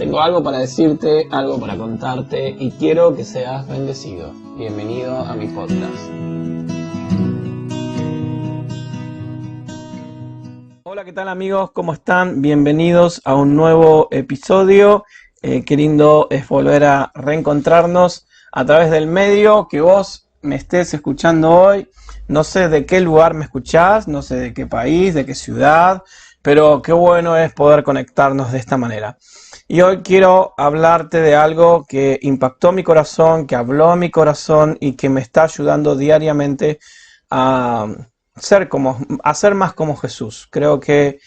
Tengo algo para decirte, algo para contarte y quiero que seas bendecido. Bienvenido a mi podcast. Hola, ¿qué tal amigos? ¿Cómo están? Bienvenidos a un nuevo episodio. Qué lindo es volver a reencontrarnos a través del medio que vos me estés escuchando hoy. No sé de qué lugar me escuchás, no sé de qué país, de qué ciudad, pero qué bueno es poder conectarnos de esta manera. Y hoy quiero hablarte de algo que impactó mi corazón, que habló a mi corazón y que me está ayudando diariamente a ser más como Jesús. Creo que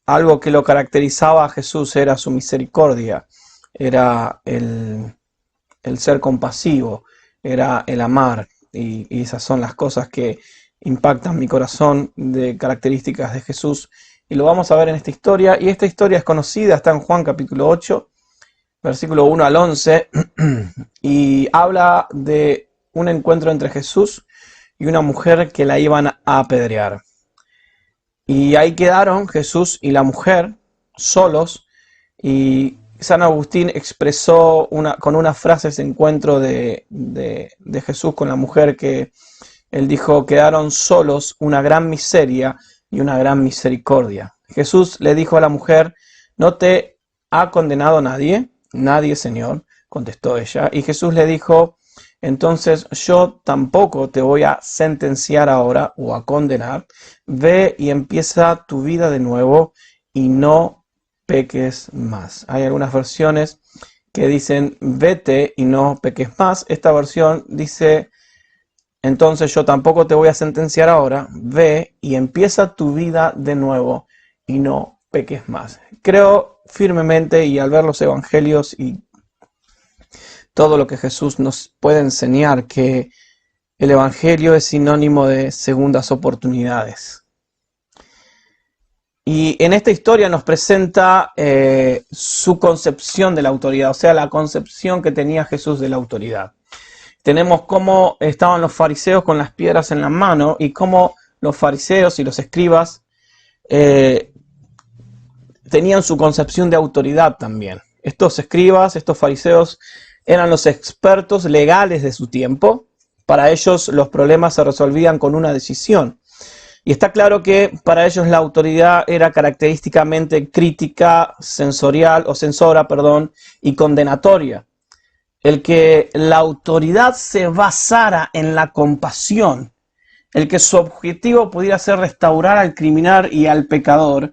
algo que lo caracterizaba a Jesús era su misericordia, era el ser compasivo, era el amar. Y esas son las cosas que impactan mi corazón de características de Jesús. Y lo vamos a ver en esta historia. Y esta historia es conocida, está en Juan capítulo 8, versículo 1 al 11. Y habla de un encuentro entre Jesús y una mujer que la iban a apedrear. Y ahí quedaron Jesús y la mujer solos, y San Agustín expresó con una frase ese encuentro de Jesús con la mujer, que él dijo: quedaron solos una gran miseria y una gran misericordia. Jesús le dijo a la mujer: ¿no te ha condenado nadie? Nadie, Señor, contestó ella. Y Jesús le dijo: entonces yo tampoco te voy a sentenciar ahora o a condenar. Ve y empieza tu vida de nuevo y no peques más. Hay algunas versiones que dicen vete y no peques más. Esta versión dice: entonces yo tampoco te voy a sentenciar ahora. Ve y empieza tu vida de nuevo y no peques más. Creo firmemente, y al ver los evangelios y todo lo que Jesús nos puede enseñar, que el evangelio es sinónimo de segundas oportunidades. Y en esta historia nos presenta su concepción de la autoridad, o sea, la concepción que tenía Jesús de la autoridad. Tenemos cómo estaban los fariseos con las piedras en la mano y cómo los fariseos y los escribas tenían su concepción de autoridad también. Estos escribas, estos fariseos, eran los expertos legales de su tiempo. Para ellos los problemas se resolvían con una decisión. Y está claro que para ellos la autoridad era característicamente crítica, censora, y condenatoria. El que la autoridad se basara en la compasión, el que su objetivo pudiera ser restaurar al criminal y al pecador,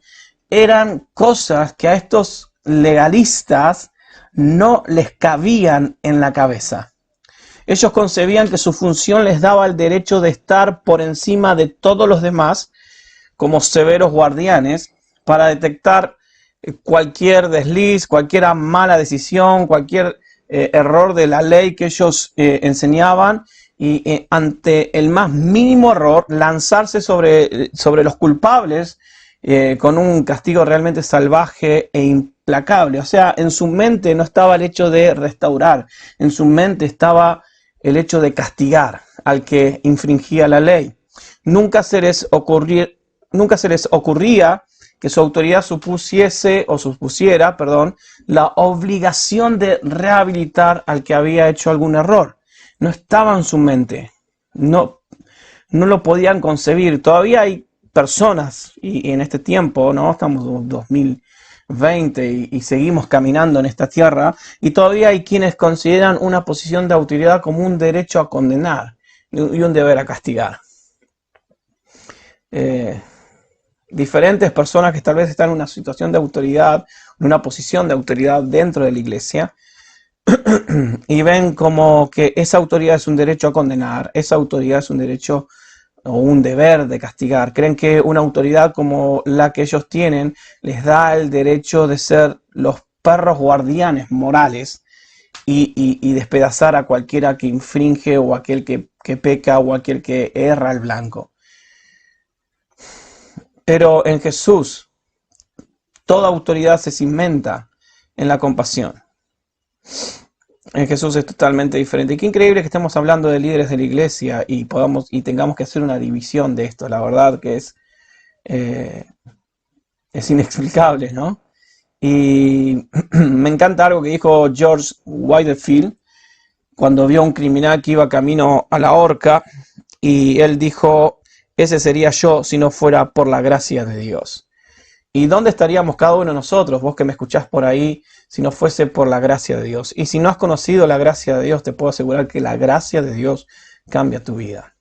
eran cosas que a estos legalistas no les cabían en la cabeza. Ellos concebían que su función les daba el derecho de estar por encima de todos los demás como severos guardianes para detectar cualquier desliz, cualquier mala decisión, cualquier error de la ley que ellos enseñaban, y ante el más mínimo error lanzarse sobre los culpables con un castigo realmente salvaje e implacable. O sea, en su mente no estaba el hecho de restaurar, en su mente estaba el hecho de castigar al que infringía la ley. Nunca se les ocurría que su autoridad supusiera la obligación de rehabilitar al que había hecho algún error. No estaba en su mente, no lo podían concebir. Todavía hay personas, y en este tiempo, ¿no? Estamos en 2020 y seguimos caminando en esta tierra, y todavía hay quienes consideran una posición de autoridad como un derecho a condenar y un deber a castigar. Diferentes personas que tal vez están en una situación de autoridad, en una posición de autoridad dentro de la iglesia, y ven como que esa autoridad es un derecho a condenar, esa autoridad es un derecho o un deber de castigar. Creen que una autoridad como la que ellos tienen les da el derecho de ser los perros guardianes morales y despedazar a cualquiera que infringe, o aquel que peca, o aquel que erra al blanco. Pero en Jesús toda autoridad se cimenta en la compasión. En Jesús es totalmente diferente. Y qué increíble que estemos hablando de líderes de la iglesia y tengamos que hacer una división de esto. La verdad que es inexplicable, ¿no? Y me encanta algo que dijo George Whitefield cuando vio a un criminal que iba camino a la horca, y él dijo: ese sería yo si no fuera por la gracia de Dios. ¿Y dónde estaríamos cada uno de nosotros, vos que me escuchás por ahí, si no fuese por la gracia de Dios? Y si no has conocido la gracia de Dios, te puedo asegurar que la gracia de Dios cambia tu vida.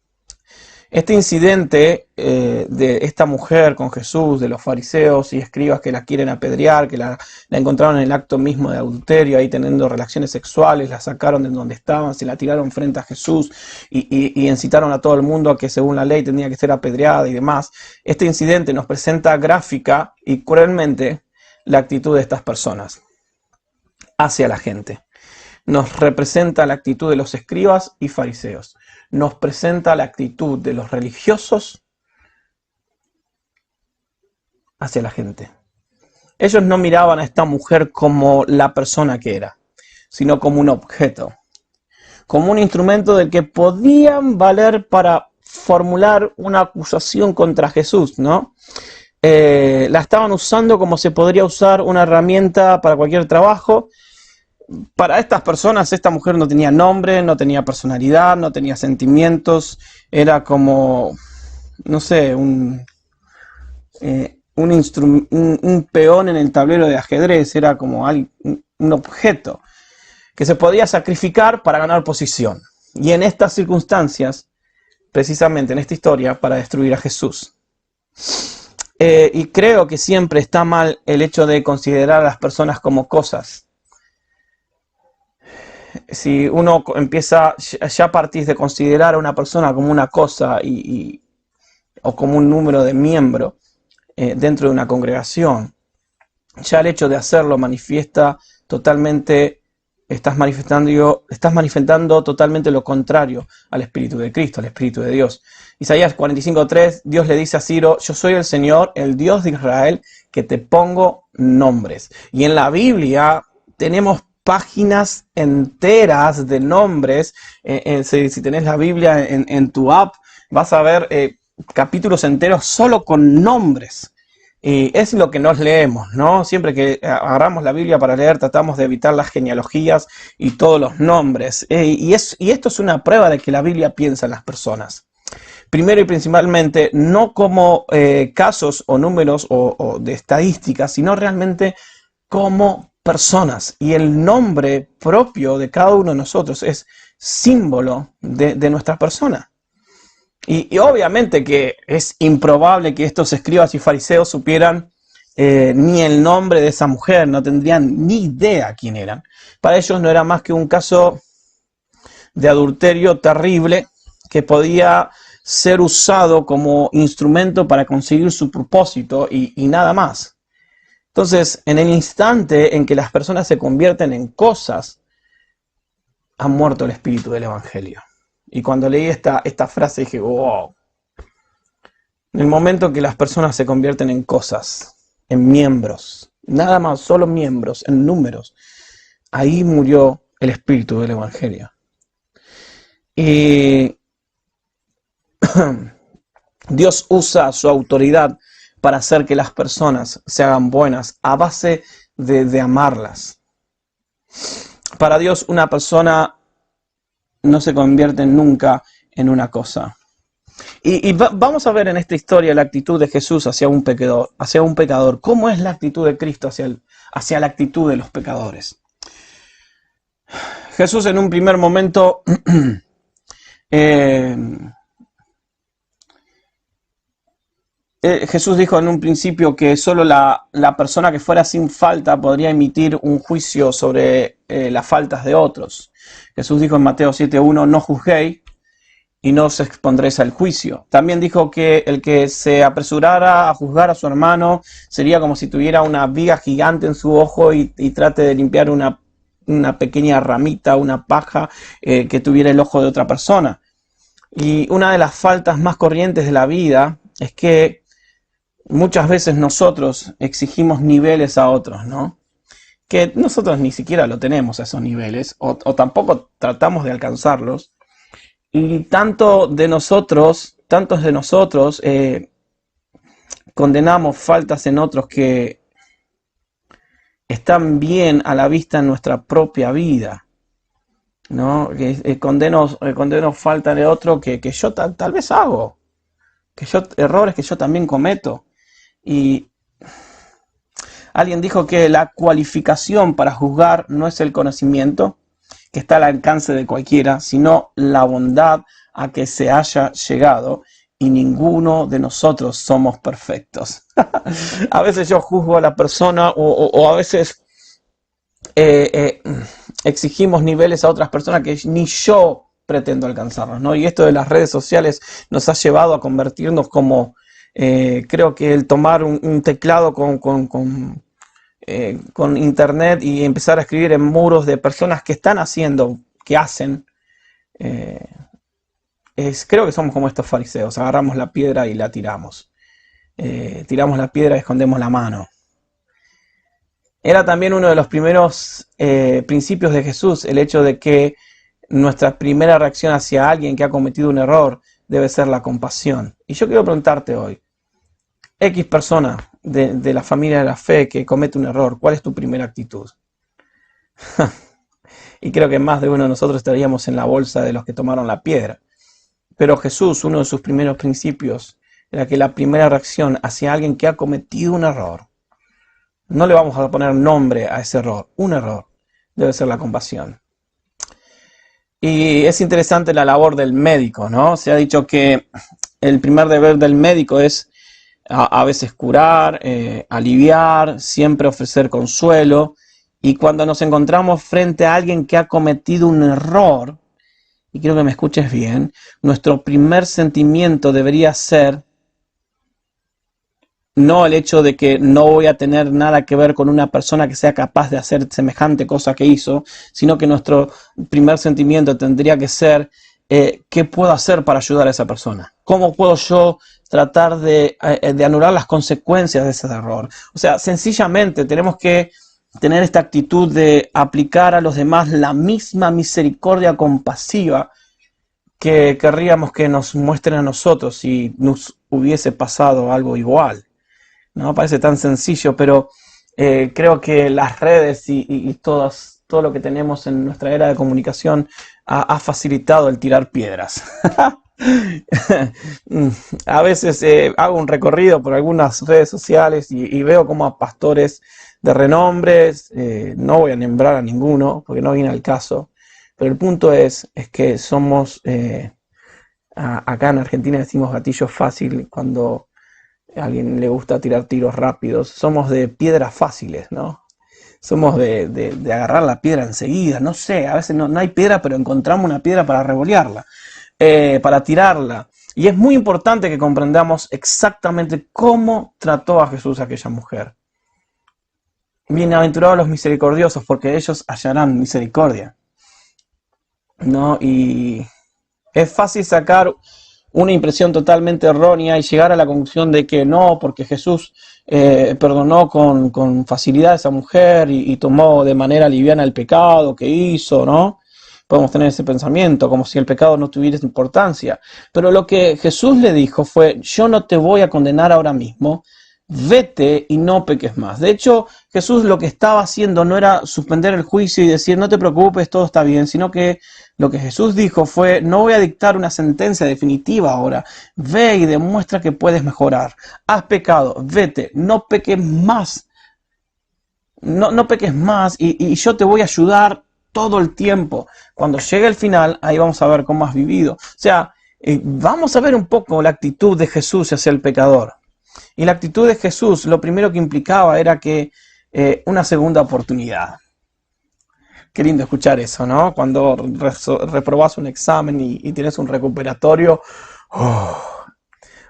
Este incidente de esta mujer con Jesús, de los fariseos y escribas que la quieren apedrear, que la encontraron en el acto mismo de adulterio, ahí teniendo relaciones sexuales, la sacaron de donde estaban, se la tiraron frente a Jesús y incitaron a todo el mundo a que según la ley tenía que ser apedreada y demás. Este incidente nos presenta gráfica y cruelmente la actitud de estas personas hacia la gente. Nos representa la actitud de los escribas y fariseos. Nos presenta la actitud de los religiosos hacia la gente. Ellos no miraban a esta mujer como la persona que era, sino como un objeto, como un instrumento del que podían valer para formular una acusación contra Jesús, ¿no? La estaban usando como se podría usar una herramienta para cualquier trabajo. Para estas personas, esta mujer no tenía nombre, no tenía personalidad, no tenía sentimientos, era como, no sé, un peón en el tablero de ajedrez, era como un objeto que se podía sacrificar para ganar posición. Y en estas circunstancias, precisamente en esta historia, para destruir a Jesús. Y creo que siempre está mal el hecho de considerar a las personas como cosas. Si uno empieza, ya partís de considerar a una persona como una cosa o como un número de miembro dentro de una congregación, ya el hecho de hacerlo manifiesta totalmente, estás manifestando totalmente lo contrario al Espíritu de Cristo, al Espíritu de Dios. Isaías 45:3, Dios le dice a Ciro: yo soy el Señor, el Dios de Israel, que te pongo nombres. Y en la Biblia tenemos páginas enteras de nombres. Si tenés la Biblia en tu app, vas a ver capítulos enteros solo con nombres. Y es lo que nos leemos, ¿no? Siempre que agarramos la Biblia para leer, tratamos de evitar las genealogías y todos los nombres. Y esto es una prueba de que la Biblia piensa en las personas. Primero y principalmente, no como casos o números o de estadísticas, sino realmente como personas. Y el nombre propio de cada uno de nosotros es símbolo de nuestra persona. Y obviamente que es improbable que estos escribas y fariseos supieran ni el nombre de esa mujer, no tendrían ni idea quién eran. Para ellos no era más que un caso de adulterio terrible que podía ser usado como instrumento para conseguir su propósito y nada más. Entonces, en el instante en que las personas se convierten en cosas, ha muerto el espíritu del Evangelio. Y cuando leí esta frase dije: wow. En el momento que las personas se convierten en cosas, en miembros, nada más, solo miembros, en números, ahí murió el espíritu del Evangelio. Y Dios usa su autoridad para hacer que las personas se hagan buenas a base de amarlas. Para Dios, una persona no se convierte nunca en una cosa. Vamos a ver en esta historia la actitud de Jesús hacia un pecador. ¿Cómo es la actitud de Cristo hacia la actitud de los pecadores? Jesús en un primer momento Jesús dijo en un principio que solo la persona que fuera sin falta podría emitir un juicio sobre las faltas de otros. Jesús dijo en Mateo 7:1: no juzguéis y no os expondréis al juicio. También dijo que el que se apresurara a juzgar a su hermano sería como si tuviera una viga gigante en su ojo y trate de limpiar una pequeña ramita, una paja que tuviera el ojo de otra persona. Y una de las faltas más corrientes de la vida es que muchas veces nosotros exigimos niveles a otros, ¿no? Que nosotros ni siquiera lo tenemos a esos niveles, o tampoco tratamos de alcanzarlos. Y tantos de nosotros condenamos faltas en otros que están bien a la vista en nuestra propia vida, ¿no? Condeno falta de otro que yo tal vez hago, errores que yo también cometo. Y alguien dijo que la cualificación para juzgar no es el conocimiento, que está al alcance de cualquiera, sino la bondad a que se haya llegado, y ninguno de nosotros somos perfectos. A veces yo juzgo a la persona o a veces eh, eh, exigimos niveles a otras personas que ni yo pretendo alcanzarlos, ¿no? Y esto de las redes sociales nos ha llevado a convertirnos como, creo que el tomar un teclado con internet y empezar a escribir en muros de personas que están haciendo, que hacen, eh, creo que somos como estos fariseos, agarramos la piedra y la tiramos. Tiramos la piedra y escondemos la mano. Era también uno de los primeros principios de Jesús, el hecho de que nuestra primera reacción hacia alguien que ha cometido un error debe ser la compasión. Y yo quiero preguntarte hoy, X persona de la familia de la fe que comete un error, ¿cuál es tu primera actitud? Y creo que más de uno de nosotros estaríamos en la bolsa de los que tomaron la piedra. Pero Jesús, uno de sus primeros principios, era que la primera reacción hacia alguien que ha cometido un error, no le vamos a poner nombre a ese error, un error, debe ser la compasión. Y es interesante la labor del médico, ¿no? Se ha dicho que el primer deber del médico es a veces curar, aliviar, siempre ofrecer consuelo. Y cuando nos encontramos frente a alguien que ha cometido un error, y quiero que me escuches bien, nuestro primer sentimiento debería ser no el hecho de que no voy a tener nada que ver con una persona que sea capaz de hacer semejante cosa que hizo, sino que nuestro primer sentimiento tendría que ser ¿qué puedo hacer para ayudar a esa persona? ¿Cómo puedo yo tratar de anular las consecuencias de ese error? O sea, sencillamente tenemos que tener esta actitud de aplicar a los demás la misma misericordia compasiva que querríamos que nos muestren a nosotros si nos hubiese pasado algo igual. No parece tan sencillo, pero creo que las redes y todo lo que tenemos en nuestra era de comunicación ha facilitado el tirar piedras. A veces hago un recorrido por algunas redes sociales y veo como a pastores de renombres, no voy a nombrar a ninguno porque no viene al caso, pero el punto es que somos, acá en Argentina decimos gatillo fácil cuando a alguien le gusta tirar tiros rápidos, somos de piedras fáciles, ¿no? Somos de agarrar la piedra enseguida, no sé, a veces no hay piedra, pero encontramos una piedra para revolearla, para tirarla. Y es muy importante que comprendamos exactamente cómo trató a Jesús a aquella mujer. Bienaventurados los misericordiosos, porque ellos hallarán misericordia, ¿no? Y es fácil sacar una impresión totalmente errónea y llegar a la conclusión de que no, porque Jesús perdonó con facilidad a esa mujer y tomó de manera liviana el pecado que hizo, ¿no? Podemos tener ese pensamiento, como si el pecado no tuviera importancia. Pero lo que Jesús le dijo fue, yo no te voy a condenar ahora mismo, vete y no peques más. De hecho, Jesús lo que estaba haciendo no era suspender el juicio y decir, no te preocupes, todo está bien, sino que lo que Jesús dijo fue, no voy a dictar una sentencia definitiva ahora, ve y demuestra que puedes mejorar. Has pecado, vete, no peques más. No peques más y yo te voy a ayudar todo el tiempo. Cuando llegue el final, ahí vamos a ver cómo has vivido. O sea, vamos a ver un poco la actitud de Jesús hacia el pecador. Y la actitud de Jesús, lo primero que implicaba era que una segunda oportunidad. Qué lindo escuchar eso, ¿no? Cuando reprobás un examen y tienes un recuperatorio. Oh,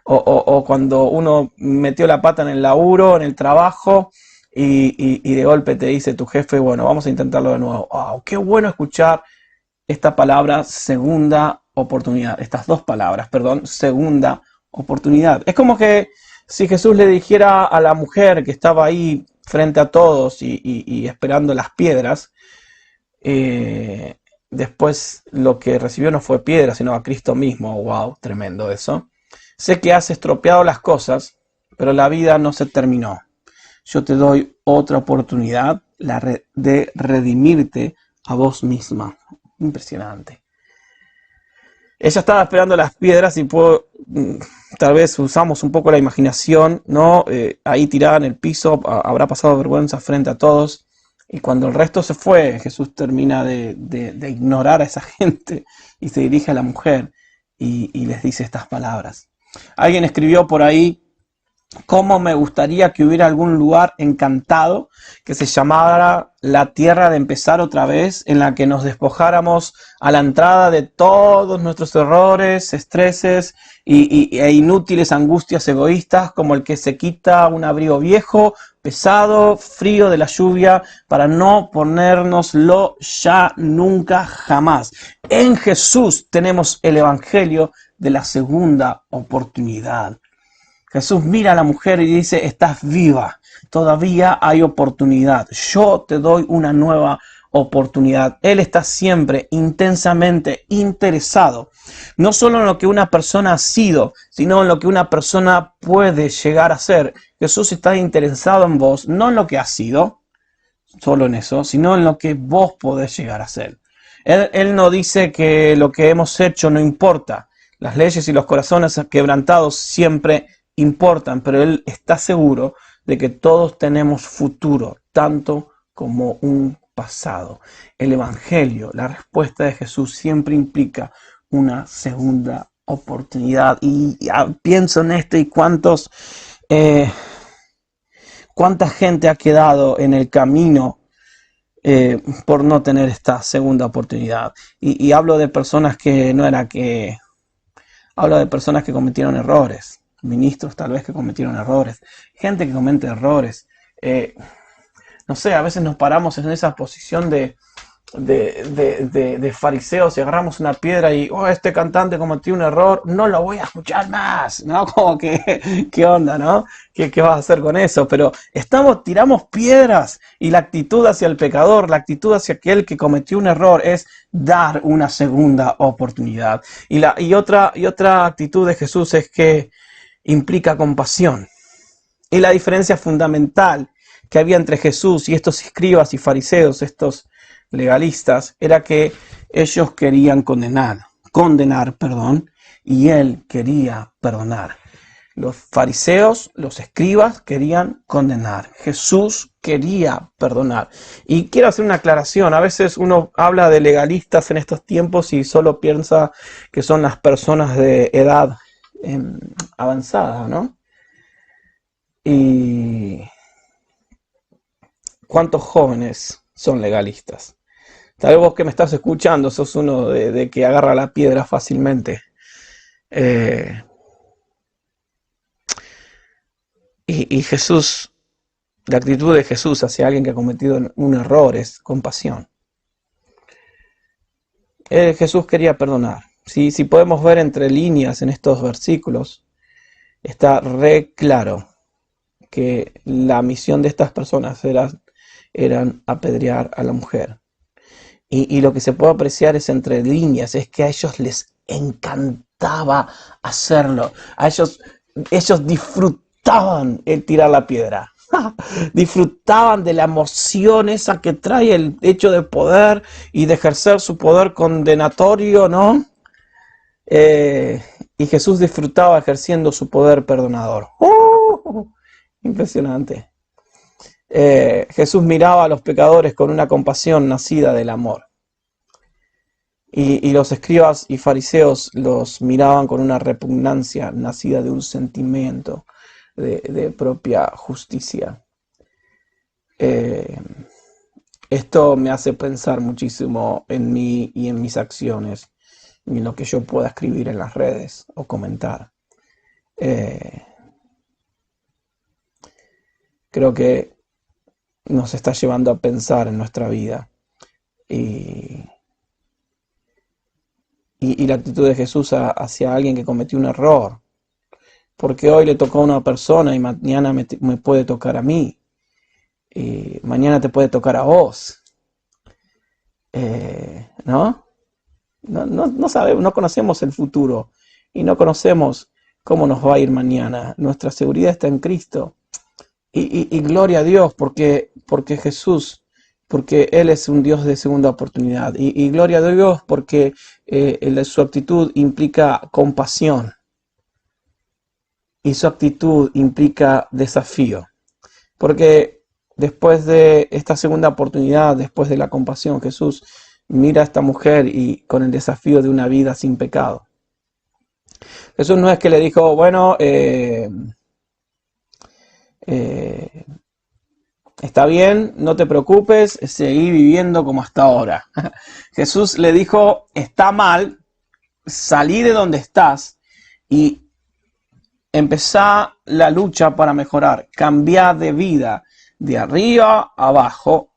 o cuando uno metió la pata en el laburo, en el trabajo, y de golpe te dice tu jefe, bueno, vamos a intentarlo de nuevo. ¡Wow! Qué bueno escuchar esta palabra segunda oportunidad. Estas dos palabras, perdón, segunda oportunidad. Es como que si Jesús le dijera a la mujer que estaba ahí frente a todos y esperando las piedras, después lo que recibió no fue piedra, sino a Cristo mismo. ¡Wow! Tremendo eso. Sé que has estropeado las cosas, pero la vida no se terminó. yo te doy otra oportunidad de redimirte a vos misma. Impresionante. Ella estaba esperando las piedras y tal vez usamos un poco la imaginación, ¿no? Ahí tirada en el piso, habrá pasado vergüenza frente a todos. Y cuando el resto se fue, Jesús termina de ignorar a esa gente y se dirige a la mujer y les dice estas palabras. Alguien escribió por ahí: cómo me gustaría que hubiera algún lugar encantado que se llamara la tierra de empezar otra vez, en la que nos despojáramos a la entrada de todos nuestros errores, estreses e inútiles angustias egoístas, como el que se quita un abrigo viejo, pesado, frío de la lluvia, para no ponérnoslo ya nunca jamás. En Jesús tenemos el evangelio de la segunda oportunidad. Jesús mira a la mujer y dice: estás viva, todavía hay oportunidad, yo te doy una nueva oportunidad. Él está siempre intensamente interesado, no solo en lo que una persona ha sido, sino en lo que una persona puede llegar a ser. Jesús está interesado en vos, no en lo que has sido, solo en eso, sino en lo que vos podés llegar a ser. Él no dice que lo que hemos hecho no importa. Las leyes y los corazones quebrantados siempre importan, pero Él está seguro de que todos tenemos futuro, tanto como un pasado. El Evangelio, la respuesta de Jesús, siempre implica una segunda oportunidad. Y pienso en esto y cuánta gente ha quedado en el camino por no tener esta segunda oportunidad. Y hablo de personas que no era que... Hablo de personas que cometieron errores. Ministros tal vez que cometieron errores, gente que comete errores. No sé, a veces nos paramos en esa posición de fariseos y agarramos una piedra y este cantante cometió un error, no lo voy a escuchar más, ¿no? Como que, ¿qué onda, no? ¿Qué vas a hacer con eso? Pero tiramos piedras y la actitud hacia el pecador, la actitud hacia aquel que cometió un error es dar una segunda oportunidad. Y otra actitud de Jesús es que implica compasión. Y la diferencia fundamental que había entre Jesús y estos escribas y fariseos, estos legalistas, era que ellos querían condenar, y él quería perdonar. Los fariseos, los escribas querían condenar. Jesús quería perdonar. Y quiero hacer una aclaración. A veces uno habla de legalistas en estos tiempos y solo piensa que son las personas de edad avanzada, ¿no? Y ¿cuántos jóvenes son legalistas? Tal vez vos que me estás escuchando sos uno de que agarra la piedra fácilmente. Y Jesús, la actitud de Jesús hacia alguien que ha cometido un error es compasión. Jesús quería perdonar. Si podemos ver entre líneas en estos versículos, está re claro que la misión de estas personas eran apedrear a la mujer. Y lo que se puede apreciar es entre líneas, es que a ellos les encantaba hacerlo. Ellos disfrutaban el tirar la piedra. Disfrutaban de la emoción esa que trae el hecho de poder y de ejercer su poder condenatorio, ¿no? Y Jesús disfrutaba ejerciendo su poder perdonador. Impresionante. Jesús miraba a los pecadores con una compasión nacida del amor. Y los escribas y fariseos los miraban con una repugnancia nacida de un sentimiento de propia justicia. Esto me hace pensar muchísimo en mí y en mis acciones, y en lo que yo pueda escribir en las redes o comentar. Creo que nos está llevando a pensar en nuestra vida. Y la actitud de Jesús hacia alguien que cometió un error. Porque hoy le tocó a una persona y mañana me puede tocar a mí. Y mañana te puede tocar a vos. ¿No? No sabemos, no conocemos el futuro. Y no conocemos cómo nos va a ir mañana. Nuestra seguridad está en Cristo. Y gloria a Dios porque Jesús, porque Él es un Dios de segunda oportunidad. Y gloria a Dios porque su actitud implica compasión y su actitud implica desafío. Porque después de esta segunda oportunidad, después de la compasión, Jesús mira a esta mujer y con el desafío de una vida sin pecado. Jesús no es que le dijo, bueno, está bien, no te preocupes, seguí viviendo como hasta ahora. Jesús le dijo, está mal, salí de donde estás y empezá la lucha para mejorar, cambiá de vida, de arriba a abajo,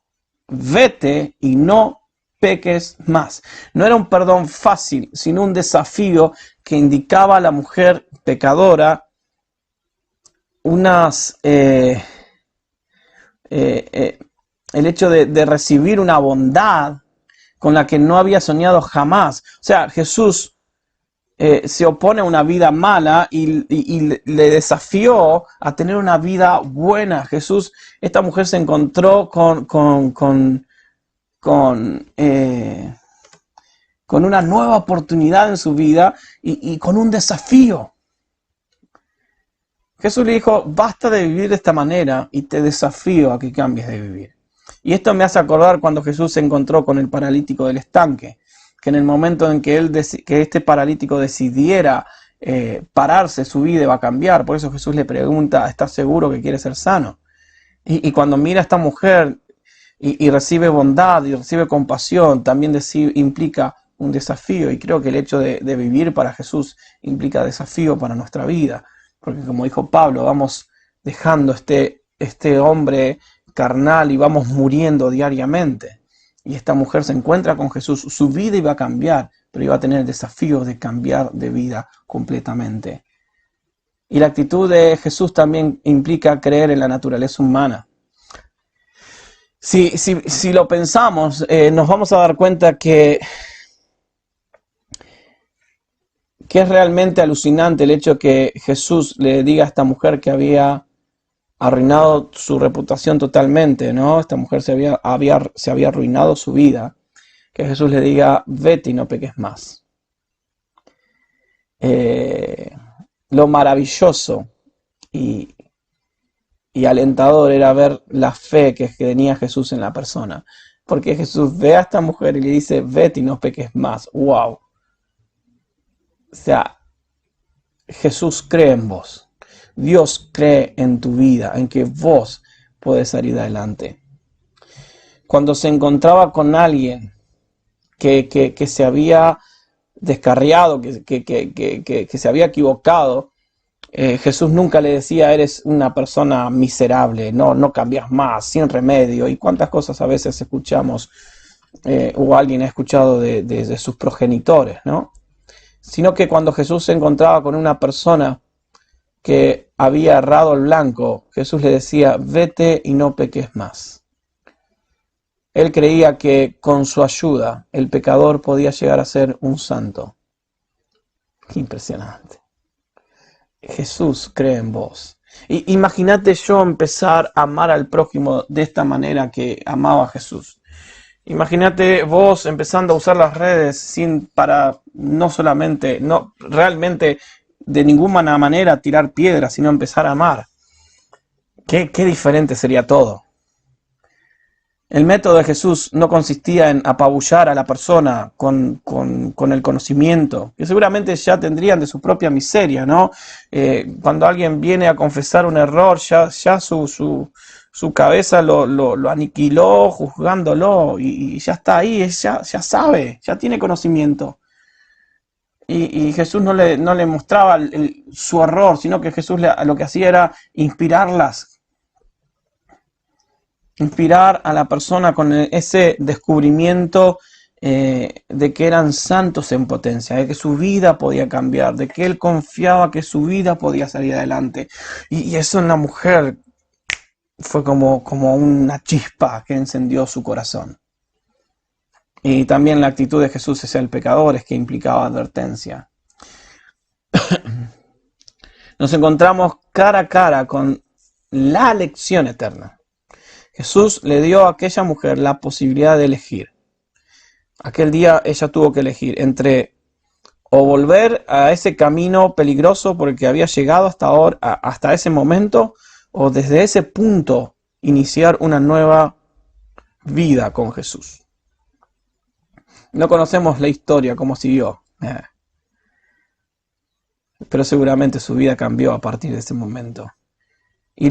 vete y no peques más. No era un perdón fácil, sino un desafío que indicaba a la mujer pecadora el hecho de recibir una bondad con la que no había soñado jamás. O sea, Jesús se opone a una vida mala y le desafió a tener una vida buena. Jesús, esta mujer se encontró con una nueva oportunidad en su vida y con un desafío. Jesús le dijo, basta de vivir de esta manera y te desafío a que cambies de vivir. Y esto me hace acordar cuando Jesús se encontró con el paralítico del estanque, que en el momento en que este paralítico decidiera pararse, su vida iba a cambiar. Por eso Jesús le pregunta, ¿estás seguro que quieres ser sano? Y cuando mira a esta mujer y recibe bondad y recibe compasión, también implica un desafío. Y creo que el hecho de vivir para Jesús implica desafío para nuestra vida. Porque como dijo Pablo, vamos dejando este hombre carnal y vamos muriendo diariamente. Y esta mujer se encuentra con Jesús, su vida iba a cambiar, pero iba a tener el desafío de cambiar de vida completamente. Y la actitud de Jesús también implica creer en la naturaleza humana. Si lo pensamos, nos vamos a dar cuenta que es realmente alucinante el hecho que Jesús le diga a esta mujer que había arruinado su reputación totalmente, ¿no? Esta mujer se había arruinado su vida. Que Jesús le diga, vete y no peques más. Lo maravilloso y alentador era ver la fe que tenía Jesús en la persona. Porque Jesús ve a esta mujer y le dice, vete y no peques más. ¡Wow! O sea, Jesús cree en vos. Dios cree en tu vida, en que vos podés salir adelante. Cuando se encontraba con alguien que se había descarriado, que se había equivocado, Jesús nunca le decía, eres una persona miserable, no cambias más, sin remedio. Y cuántas cosas a veces escuchamos, o alguien ha escuchado de sus progenitores, ¿no? Sino que cuando Jesús se encontraba con una persona que había errado el blanco, Jesús le decía, vete y no peques más. Él creía que con su ayuda el pecador podía llegar a ser un santo. Qué impresionante. Jesús cree en vos. Y imagínate yo empezar a amar al prójimo de esta manera que amaba Jesús. Imagínate vos empezando a usar las redes para no solamente, no realmente de ninguna manera tirar piedras, sino empezar a amar. Qué diferente sería todo. El método de Jesús no consistía en apabullar a la persona con el conocimiento, que seguramente ya tendrían de su propia miseria, ¿no? Cuando alguien viene a confesar un error, ya su cabeza lo aniquiló juzgándolo y ya está ahí, ya sabe, ya tiene conocimiento. Y Jesús no le mostraba su error, sino que Jesús lo que hacía era inspirar a la persona con ese descubrimiento de que eran santos en potencia, de que su vida podía cambiar, de que él confiaba que su vida podía salir adelante. Y eso en la mujer fue como una chispa que encendió su corazón. Y también la actitud de Jesús hacia el pecador es que implicaba advertencia. Nos encontramos cara a cara con la lección eterna. Jesús le dio a aquella mujer la posibilidad de elegir. Aquel día ella tuvo que elegir entre o volver a ese camino peligroso por el que había llegado hasta ese momento, o desde ese punto iniciar una nueva vida con Jesús. No conocemos la historia, cómo siguió, pero seguramente su vida cambió a partir de ese momento. Y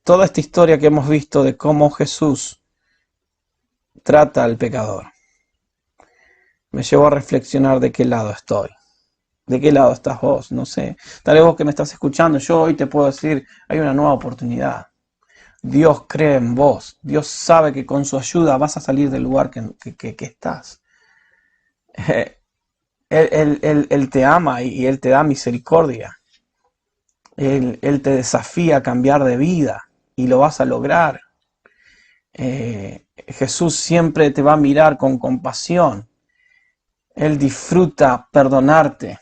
toda esta historia que hemos visto de cómo Jesús trata al pecador, me llevó a reflexionar de qué lado estoy. ¿De qué lado estás vos? No sé. Tal vez vos que me estás escuchando, yo hoy te puedo decir, hay una nueva oportunidad. Dios cree en vos. Dios sabe que con su ayuda vas a salir del lugar que estás. Él te ama y Él te da misericordia. Él te desafía a cambiar de vida y lo vas a lograr. Jesús siempre te va a mirar con compasión. Él disfruta perdonarte,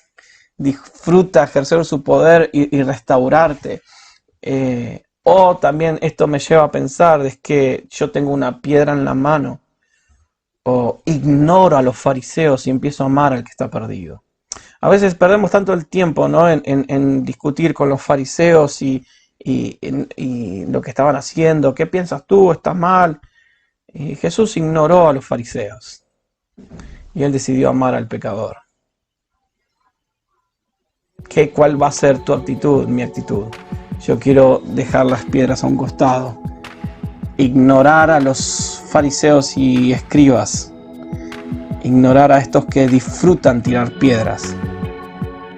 disfruta ejercer su poder y restaurarte. O también esto me lleva a pensar, es que yo tengo una piedra en la mano, o ignoro a los fariseos y empiezo a amar al que está perdido. A veces perdemos tanto el tiempo, ¿no?, en discutir con los fariseos y lo que estaban haciendo. ¿Qué piensas tú? ¿Estás mal? Y Jesús ignoró a los fariseos y Él decidió amar al pecador. ¿Cuál va a ser tu actitud, mi actitud? Yo quiero dejar las piedras a un costado, ignorar a los fariseos y escribas, ignorar a estos que disfrutan tirar piedras,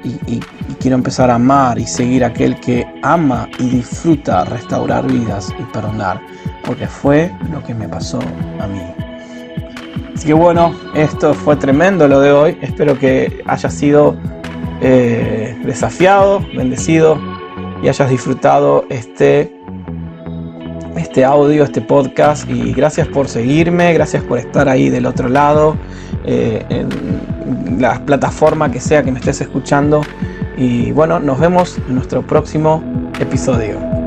y quiero empezar a amar y seguir a aquel que ama y disfruta restaurar vidas y perdonar, porque fue lo que me pasó a mí. Así que bueno, esto fue tremendo lo de hoy. Espero que hayas sido desafiado, bendecido y hayas disfrutado este audio, este podcast. Y gracias por seguirme, gracias por estar ahí del otro lado, en la plataforma que sea que me estés escuchando. Y bueno, nos vemos en nuestro próximo episodio.